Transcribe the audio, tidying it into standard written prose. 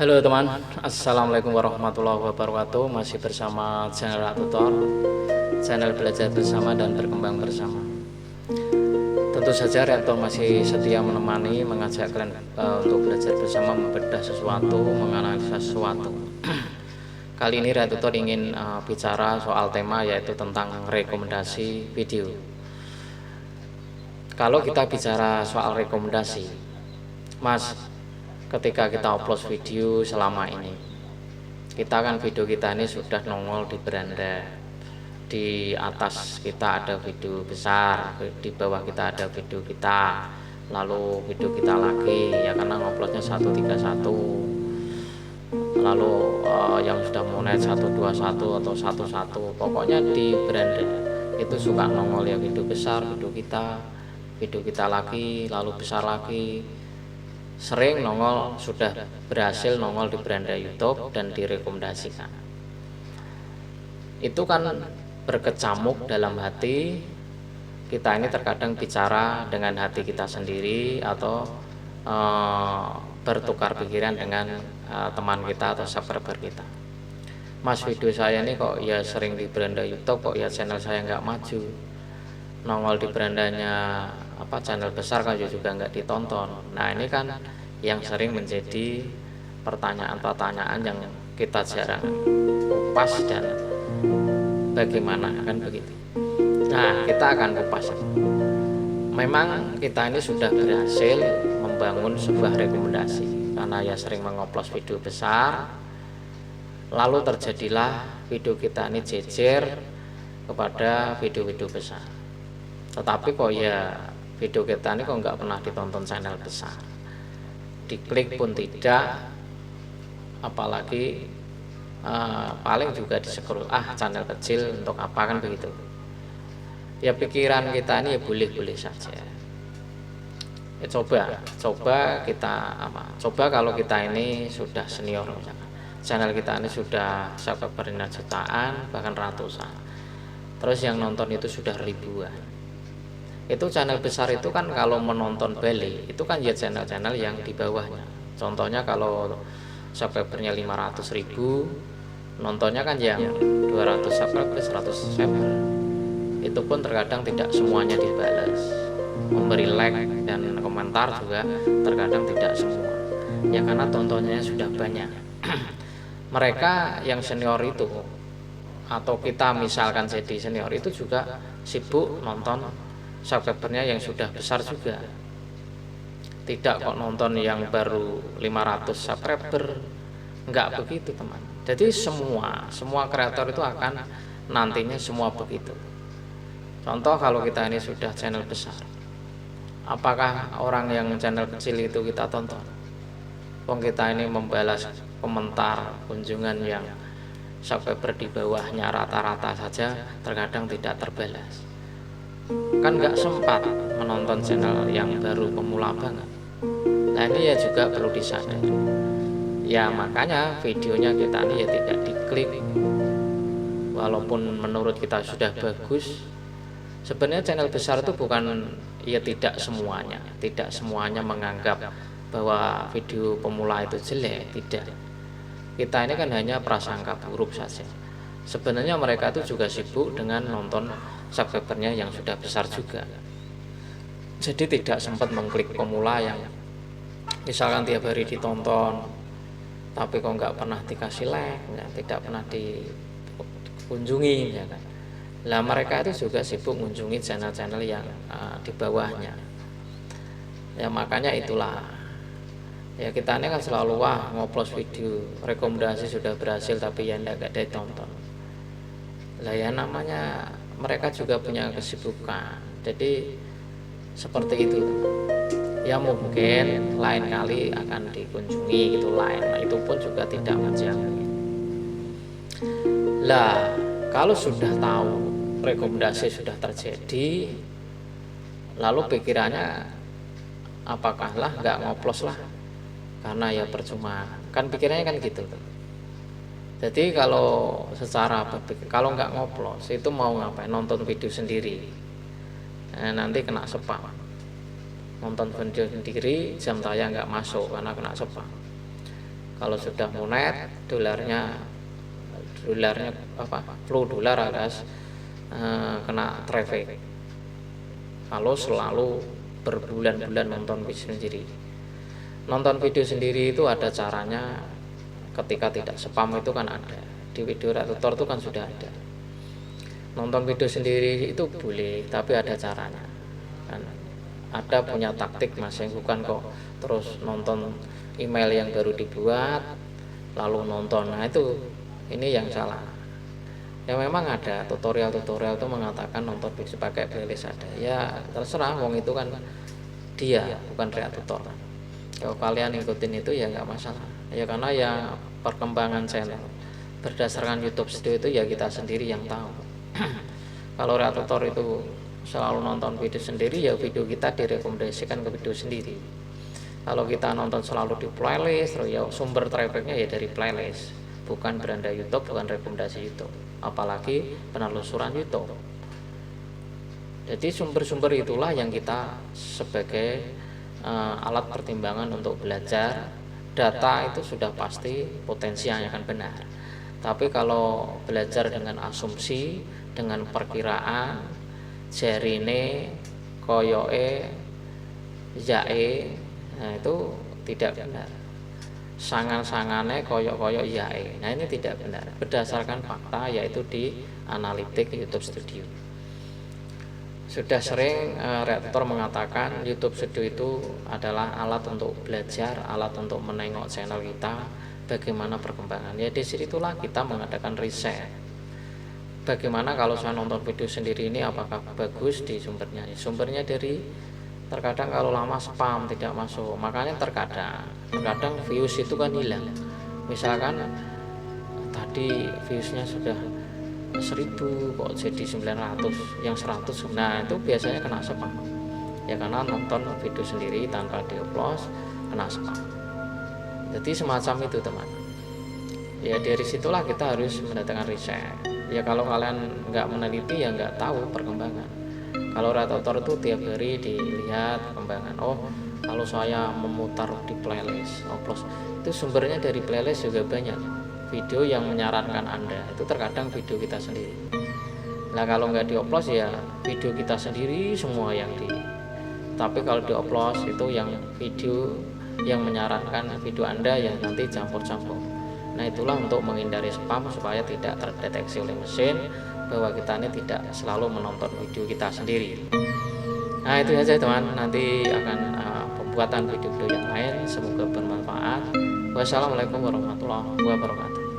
Halo teman, Assalamualaikum warahmatullahi wabarakatuh. Masih bersama channel Tutor, channel belajar bersama dan berkembang bersama. Tentu saja Rektor masih setia menemani, mengajak kalian untuk belajar bersama, membedah sesuatu, menganalisa sesuatu. Kali ini Rektor ingin bicara soal tema, yaitu tentang rekomendasi video. Kalau kita bicara soal rekomendasi, Mas, ketika kita upload video selama ini, kita kan video kita ini sudah nongol di beranda, di atas kita ada video besar, di bawah kita ada video kita, lalu video kita lagi ya, karena nguploadnya 131, lalu yang sudah monet 121 atau 11, pokoknya di beranda itu suka nongol ya video besar, video kita lagi, lalu besar lagi. Sering nongol, sudah berhasil nongol di beranda YouTube dan direkomendasikan. Itu kan berkecamuk dalam hati kita ini, terkadang bicara dengan hati kita sendiri atau bertukar pikiran dengan teman kita atau subscriber kita. Mas, video saya ini kok ya sering di beranda YouTube, kok ya channel saya nggak maju, nongol di berandanya channel besar kan juga nggak ditonton. Nah, ini kan yang sering menjadi pertanyaan-pertanyaan yang kita jarang kupas dan bagaimana kan begitu. Nah, kita akan kupas. Memang kita ini sudah berhasil membangun sebuah rekomendasi karena ya sering mengupload video besar, lalu terjadilah video kita ini jejer kepada video-video besar. Tetapi kok ya video kita ini kok nggak pernah ditonton channel besar, diklik pun tidak, apalagi paling juga di-scroll, channel kecil untuk apa kan begitu. Ya pikiran kita ini ya boleh-boleh saja. Ya, coba kita coba kalau kita ini sudah senior, misalkan channel kita ini sudah subscribernya jutaan bahkan ratusan, terus yang nonton itu sudah ribuan. Itu channel besar itu kan kalau menonton balik itu kan ya channel-channel yang di bawahnya. Contohnya kalau subscribernya 500.000, nontonnya kan yang 200 subscriber, 100 subscriber. Itu pun terkadang tidak semuanya dibalas. Memberi like dan komentar juga terkadang tidak semua. Ya karena tontonnya sudah banyak. Mereka yang senior itu atau kita misalkan jadi senior itu juga sibuk nonton subscribernya yang sudah besar juga, tidak kok nonton yang baru 500 subscriber, enggak begitu teman. Jadi semua kreator itu akan nantinya semua begitu. Contoh kalau kita ini sudah channel besar, apakah orang yang channel kecil itu kita tonton? Wong kita ini membalas komentar kunjungan yang subscriber di bawahnya rata-rata saja terkadang tidak terbalas. Kan nggak sempat menonton channel yang baru pemula banget. Nah, ini ya juga perlu disadari. Ya makanya videonya kita ini ya tidak diklik, walaupun menurut kita sudah bagus. Sebenarnya channel besar itu bukan ya tidak semuanya menganggap bahwa video pemula itu jelek, tidak. Kita ini kan hanya prasangka buruk saja. Sebenarnya mereka itu juga sibuk dengan nonton subscribernya yang sudah besar juga. Jadi tidak sempat mengklik pemula yang misalkan tiap hari ditonton, tapi kok nggak pernah dikasih like, ya, tidak pernah dikunjungi, ya kan. Lah mereka itu juga sibuk mengunjungi channel-channel yang di bawahnya. Ya makanya itulah. Ya kita ini kan selalu ngupload video rekomendasi sudah berhasil tapi ya enggak ditonton. Lah ya namanya mereka juga punya kesibukan. Jadi seperti itu. Ya mungkin lain kali akan dikunjungi gitu lain. Nah, itu pun juga tidak menjamin. Lah kalau sudah tahu rekomendasi sudah terjadi, lalu pikirannya apakah lah nggak ngoplos lah, karena ya percuma kan, pikirannya kan gitu. Jadi kalau secara berpikir, kalau nggak ngoplos itu mau ngapain, nonton video sendiri, nanti kena spam. Nonton video sendiri jam tayang nggak masuk karena kena spam. Kalau sudah monet, dolarnya flow dolar alias kena traffic. Kalau selalu berbulan-bulan nonton video sendiri. Nonton video sendiri itu ada caranya, ketika tidak spam itu kan ada. Di video tutor itu kan sudah ada. Nonton video sendiri itu boleh, tapi ada caranya. Kan ada punya taktik masing, bukan kok terus nonton email yang baru dibuat lalu nonton. Nah itu ini yang salah. Ya memang ada tutorial-tutorial itu mengatakan nonton video pakai playlist ada. Ya terserah, wong itu kan dia bukan kreator. Kalau kalian ikutin itu ya nggak masalah. Ya karena ya perkembangan channel berdasarkan YouTube Studio itu ya kita sendiri yang tahu. Kalau kreator itu selalu nonton video sendiri, ya video kita direkomendasikan ke video sendiri. Kalau kita nonton selalu di playlist, ya sumber trafficnya ya dari playlist, bukan beranda YouTube, bukan rekomendasi YouTube, apalagi penelusuran YouTube. Jadi sumber-sumber itulah yang kita sebagai alat pertimbangan untuk belajar. Data itu sudah pasti potensinya akan benar, tapi kalau belajar dengan asumsi, dengan perkiraan, jarine, koyoke, yae, nah itu tidak benar. Sangan-sangane koyok-koyok yae, nah ini tidak benar. Berdasarkan fakta, yaitu di analitik YouTube Studio. Sudah sering redaktor mengatakan YouTube Studio itu adalah alat untuk belajar, alat untuk menengok channel kita, bagaimana perkembangan. Ya di situlah kita mengadakan riset. Bagaimana kalau saya nonton video sendiri ini, apakah bagus di sumbernya? Sumbernya dari, terkadang kalau lama spam tidak masuk, makanya terkadang views itu kan hilang. Misalkan tadi viewsnya sudah 1000 kok jadi 900, yang 100, nah itu biasanya kena spam. Ya karena nonton video sendiri tanpa diupload kena spam. Jadi semacam itu teman. Ya dari situlah kita harus mendatangkan riset. Ya kalau kalian nggak meneliti ya nggak tahu perkembangan. Kalau redaktor itu tiap hari dilihat perkembangan. Oh kalau saya memutar di playlist, upload itu sumbernya dari playlist juga banyak. Video yang menyarankan Anda itu terkadang video kita sendiri. Nah kalau nggak diupload ya video kita sendiri semua yang di. Tapi kalau diupload itu yang video yang menyarankan video Anda ya nanti campur-campur. Nah itulah untuk menghindari spam supaya tidak terdeteksi oleh mesin bahwa kita ini tidak selalu menonton video kita sendiri. Nah itu saja teman, nanti akan pembuatan video-video yang lain, semoga bermanfaat. Wassalamualaikum warahmatullahi wabarakatuh.